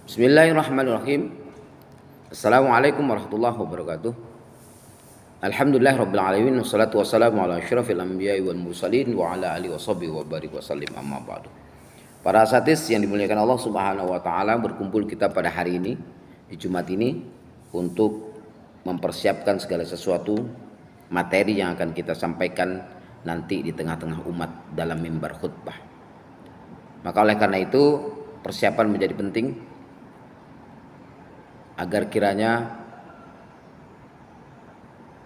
Bismillahirrahmanirrahim. Assalamualaikum warahmatullahi wabarakatuh. Alhamdulillahirabbil alamin wassalatu wassalamu ala asyrafil anbiya'i wal mursalin wa ala alihi washabihi wa barik wasallim amma ba'du. Para asatidz yang dimuliakan Allah Subhanahu wa taala, berkumpul kita pada hari ini di Jumat ini untuk mempersiapkan segala sesuatu materi yang akan kita sampaikan nanti di tengah-tengah umat dalam mimbar khutbah. Maka oleh karena itu persiapan menjadi penting agar kiranya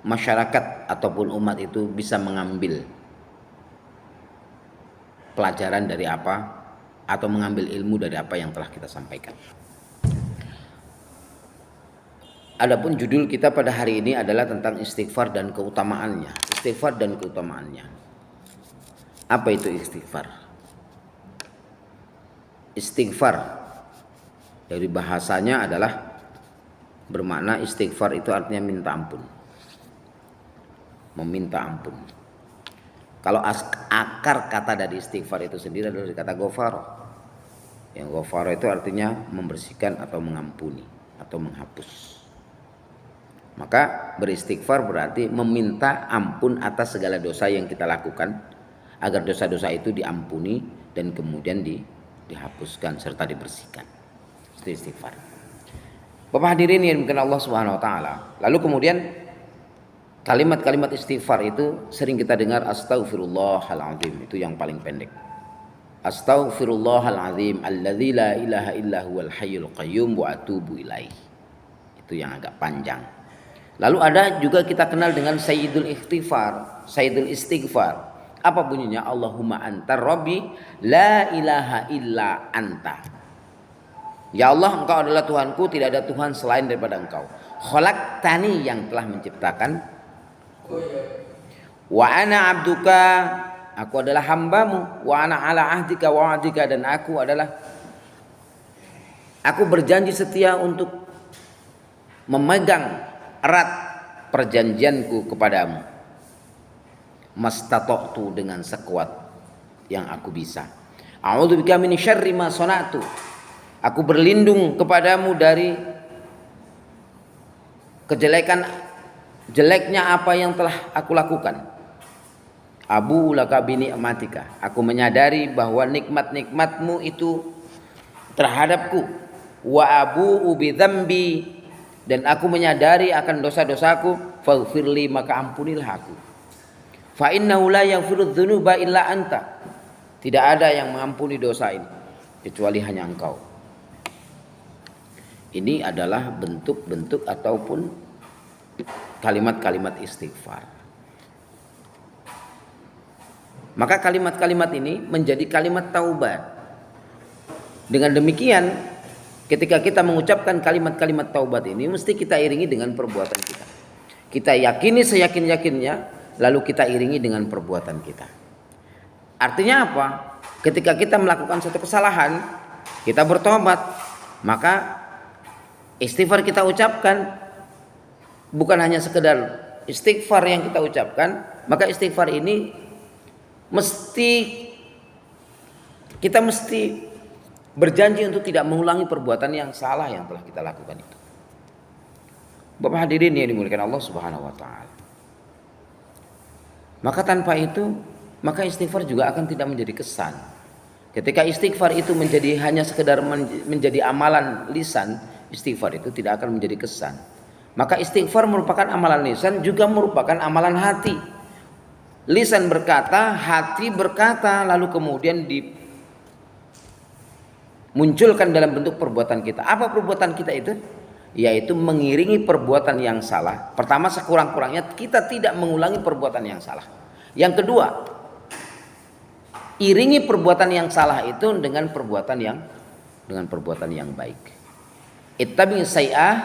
masyarakat ataupun umat itu bisa mengambil pelajaran dari apa atau mengambil ilmu dari apa yang telah kita sampaikan. Adapun judul kita pada hari ini adalah tentang istighfar dan keutamaannya. Istighfar dan keutamaannya. Apa itu istighfar? Istighfar dari bahasanya adalah bermakna istighfar itu artinya minta ampun, meminta ampun. Kalau akar kata dari istighfar itu sendiri adalah dari kata ghafara. Yang ghafara itu artinya membersihkan atau mengampuni atau menghapus. Maka beristighfar berarti meminta ampun atas segala dosa yang kita lakukan agar dosa-dosa itu diampuni dan kemudian dihapuskan serta dibersihkan. Itu istighfar. Bapak hadirin yang dimuliakan Allah Subhanahu wa taala. Lalu kemudian kalimat-kalimat istighfar itu sering kita dengar astaghfirullahalazim, itu yang paling pendek. Astaghfirullahalazim alladzi la ilaha illa huwal hayyul qayyum wa atubu ilaih. Itu yang agak panjang. Lalu ada juga kita kenal dengan sayyidul istighfar, sayyidul istighfar. Apa bunyinya? Allahumma anta rabbi la ilaha illa anta. Ya Allah, engkau adalah Tuhanku, tidak ada Tuhan selain daripada engkau. Khalaqtani, yang telah menciptakan. Wa ana abduka, aku adalah hambamu. Wa ana ala ahdika wa ahdika, dan aku berjanji setia untuk memegang erat perjanjianku kepadamu. Mastata'tu, dengan sekuat yang aku bisa. A'udzubika min syarri ma sana'tu, aku berlindung kepadamu dari jeleknya apa yang telah aku lakukan. Abu laka bi ni'matika, aku menyadari bahwa nikmat-nikmatmu itu terhadapku. Wa abu bi dzambi, dan aku menyadari akan dosa-dosaku. Faghfirli, maka ampunilah aku. Fa innahu la yaghfiru dzunuba illa anta, tidak ada yang mengampuni dosa ini kecuali hanya engkau. Ini adalah bentuk-bentuk ataupun kalimat-kalimat istighfar. Maka kalimat-kalimat ini menjadi kalimat taubat. Dengan demikian, ketika kita mengucapkan kalimat-kalimat taubat ini, mesti kita iringi dengan perbuatan kita. Kita yakini seyakin-yakinnya, lalu kita iringi dengan perbuatan kita. Artinya apa? Ketika kita melakukan suatu kesalahan, kita bertobat, maka istighfar kita ucapkan, bukan hanya sekedar istighfar yang kita ucapkan, maka istighfar ini kita mesti berjanji untuk tidak mengulangi perbuatan yang salah yang telah kita lakukan itu. Bapak hadirin yang dimuliakan Allah Subhanahu wa taala. Maka tanpa itu, maka istighfar juga akan tidak menjadi kesan. Ketika istighfar itu hanya sekedar menjadi amalan lisan, istighfar itu tidak akan menjadi kesan. Maka istighfar merupakan amalan lisan, juga merupakan amalan hati. Lisan berkata, hati berkata, lalu kemudian dimunculkan dalam bentuk perbuatan kita. Apa perbuatan kita itu? Yaitu mengiringi perbuatan yang salah. Pertama, sekurang-kurangnya kita tidak mengulangi perbuatan yang salah. Yang kedua, iringi perbuatan yang salah itu dengan perbuatan yang baik. Ittabi sayyi'ah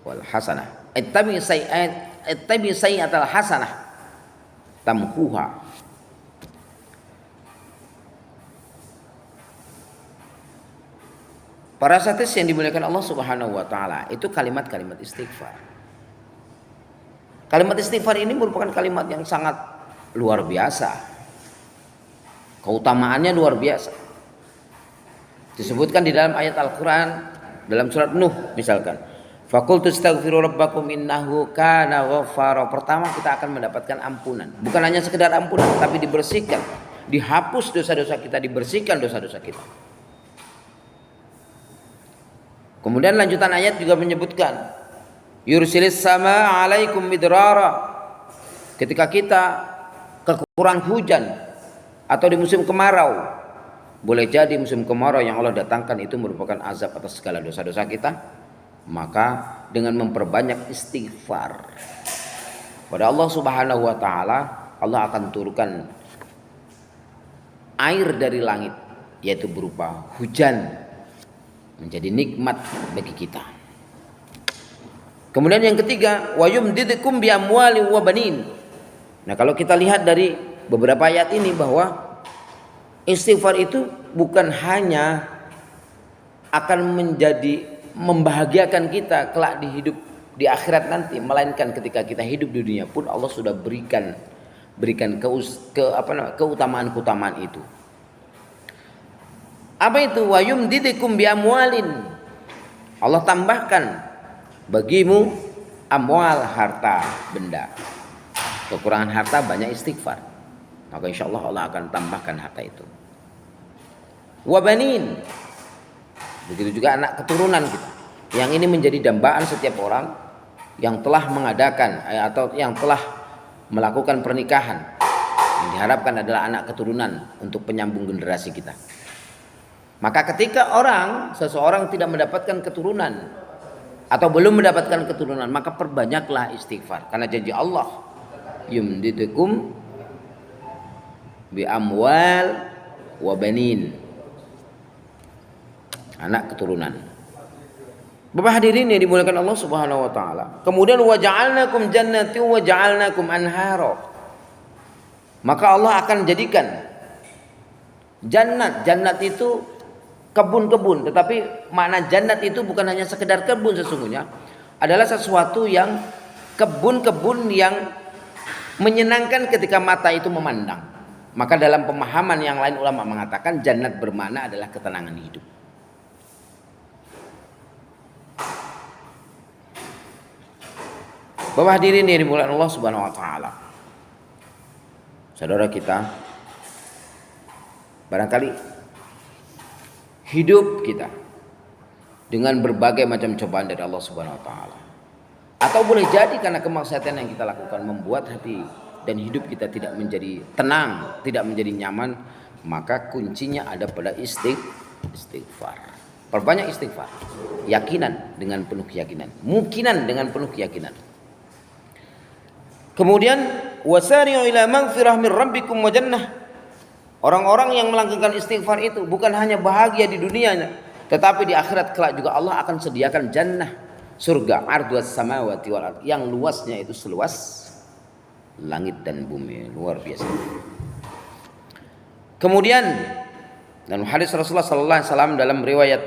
wal hasanah. Ittabi sayyi'atal hasanah tamhuha. Para satis yang dimuliakan Allah Subhanahu wa taala, itu kalimat-kalimat istighfar. Kalimat istighfar ini merupakan kalimat yang sangat luar biasa. Keutamaannya luar biasa. Disebutkan di dalam ayat Al-Quran dalam surat Nuh misalkan, Faqultu astaghfiru rabbakum innahu kana ghaffara. Pertama kita akan mendapatkan ampunan. Bukan hanya sekedar ampunan, tapi dibersihkan, dihapus dosa-dosa kita, dibersihkan dosa-dosa kita. Kemudian lanjutan ayat juga menyebutkan yursilis sama alaikum midrara. Ketika kita kekurangan hujan atau di musim kemarau, boleh jadi musim kemarau yang Allah datangkan itu merupakan azab atas segala dosa-dosa kita, maka dengan memperbanyak istighfar pada Allah Subhanahu wa taala, Allah akan turunkan air dari langit, yaitu berupa hujan, menjadi nikmat bagi kita. Kemudian yang ketiga, wa yumdidukum bi amwali wa banin. Nah, kalau kita lihat dari beberapa ayat ini bahwa istighfar itu bukan hanya akan menjadi membahagiakan kita kelak di hidup di akhirat nanti, melainkan ketika kita hidup di dunia pun Allah sudah berikan keutamaan-keutamaan itu. Apa itu? Wa yumdidukum bi amwalin. Allah tambahkan bagimu amwal, harta benda. Kekurangan harta banyak istighfar, maka insya Allah Allah akan tambahkan harta itu. Wabanin, begitu juga anak keturunan kita. Yang ini menjadi dambaan setiap orang yang telah mengadakan atau yang telah melakukan pernikahan. Yang diharapkan adalah anak keturunan untuk penyambung generasi kita. Maka ketika seseorang tidak mendapatkan keturunan atau belum mendapatkan keturunan, maka perbanyaklah istighfar, karena janji Allah yumdidukum bi amwal wa banin, anak keturunan. Bapak hadirin yang dimuliakan Allah Subhanahu wa taala. Kemudian wa ja'alnakum jannati wa ja'alnakum anhara. Maka Allah akan jadikan jannat itu kebun-kebun, tetapi makna jannat itu bukan hanya sekedar kebun, sesungguhnya adalah sesuatu yang kebun-kebun yang menyenangkan ketika mata itu memandang. Maka dalam pemahaman yang lain ulama mengatakan jannat bermakna adalah ketenangan hidup. Bapak hadirin yang dimuliakan Allah Subhanahu wa taala. Saudara kita, barangkali hidup kita dengan berbagai macam cobaan dari Allah Subhanahu wa taala. Atau boleh jadi karena kemaksiatan yang kita lakukan membuat hati dan hidup kita tidak menjadi tenang, tidak menjadi nyaman, maka kuncinya ada pada istighfar. Perbanyak istighfar. Yakinan dengan penuh keyakinan, mungkinan dengan penuh keyakinan. Kemudian wasari'u ila maghfirah min rabbikum wa jannah. Orang-orang yang melanggengkan istighfar itu bukan hanya bahagia di dunianya, tetapi di akhirat kelak juga Allah akan sediakan jannah, surga ardhuas samawati wal ardh, yang luasnya itu seluas langit dan bumi, luar biasa. Kemudian dalam hadis Rasulullah sallallahu alaihi wasallam dalam riwayat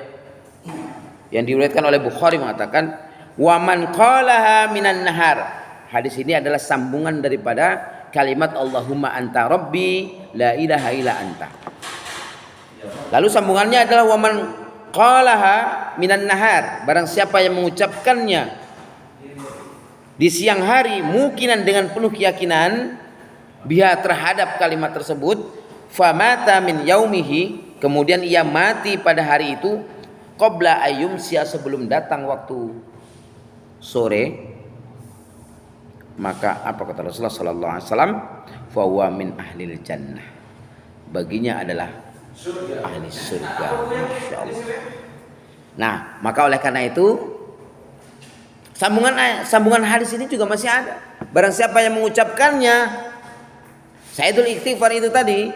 yang diriwayatkan oleh Bukhari mengatakan wa man qalaha minan nahar. Hadis ini adalah sambungan daripada kalimat Allahumma anta rabbi la ilaha illa anta. Lalu sambungannya adalah wa man qalaha minan nahar, barang siapa yang mengucapkannya di siang hari mungkinan dengan penuh keyakinan biha terhadap kalimat tersebut, famata min yaumihi, kemudian ia mati pada hari itu, qabla ayyumsiya, sebelum datang waktu sore, maka apa kata Rasulullah sallallahu alaihi wasallam, fa huwa min ahlil jannah, baginya adalah ahli surga, masyaallah. Nah, maka oleh karena itu sambungan hadis ini juga masih ada. Barang siapa yang mengucapkannya Sayyidul Istighfar itu tadi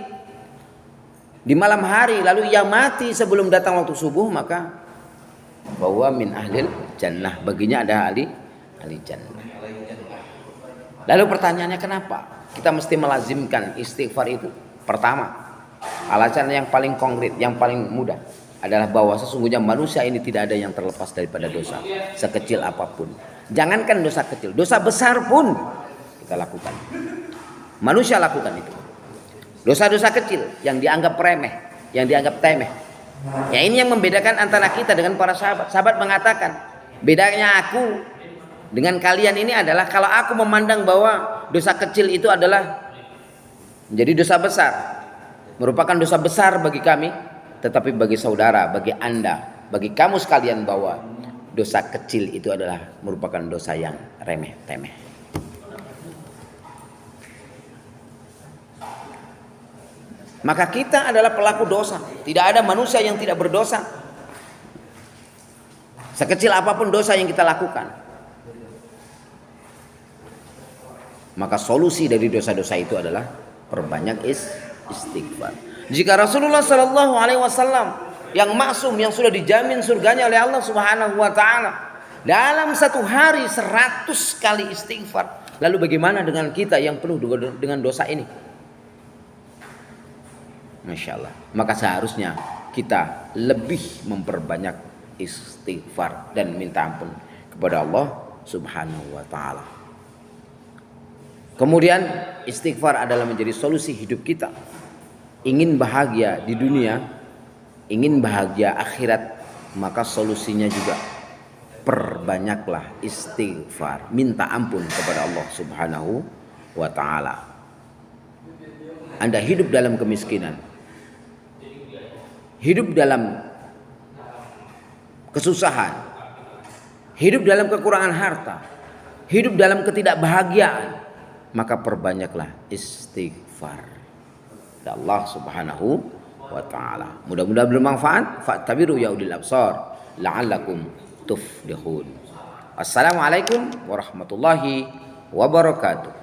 di malam hari, lalu ia mati sebelum datang waktu subuh, maka bahwa min ahlil jannah, baginya ada ahli jannah. Lalu pertanyaannya, kenapa kita mesti melazimkan istighfar itu? Pertama, alasan yang paling konkret, yang paling mudah adalah bahwa sesungguhnya manusia ini tidak ada yang terlepas daripada dosa, sekecil apapun. Jangankan dosa kecil, dosa besar pun kita lakukan. Manusia lakukan itu. Dosa-dosa kecil yang dianggap remeh, yang dianggap temeh, Ya ini yang membedakan antara kita dengan para sahabat. Sahabat mengatakan, bedanya aku dengan kalian ini adalah kalau aku memandang bahwa dosa kecil itu adalah menjadi dosa besar, merupakan dosa besar bagi kami, tetapi bagi saudara, bagi Anda, bagi kamu sekalian bahwa dosa kecil itu adalah merupakan dosa yang remeh-temeh. Maka kita adalah pelaku dosa. Tidak ada manusia yang tidak berdosa. Sekecil apapun dosa yang kita lakukan. Maka solusi dari dosa-dosa itu adalah perbanyak istighfar. Jika Rasulullah Shallallahu Alaihi Wasallam yang maksum, yang sudah dijamin surganya oleh Allah Subhanahu Wa Taala, dalam satu hari 100 kali istighfar, lalu bagaimana dengan kita yang penuh dengan dosa ini? Masya Allah. Maka seharusnya kita lebih memperbanyak istighfar dan minta ampun kepada Allah Subhanahu Wa Taala. Kemudian istighfar adalah menjadi solusi hidup kita. Ingin bahagia di dunia, ingin bahagia akhirat, maka solusinya juga perbanyaklah istighfar, minta ampun kepada Allah Subhanahu Wa Taala. Anda hidup dalam kemiskinan, hidup dalam kesusahan, hidup dalam kekurangan harta, hidup dalam ketidakbahagiaan, maka perbanyaklah istighfar kepada Allah Subhanahu Wa Taala. Mudah-mudahan bermanfaat. Fa'tabiru ya ulil absar la'allakum tuflihun. Assalamualaikum warahmatullahi wabarakatuh.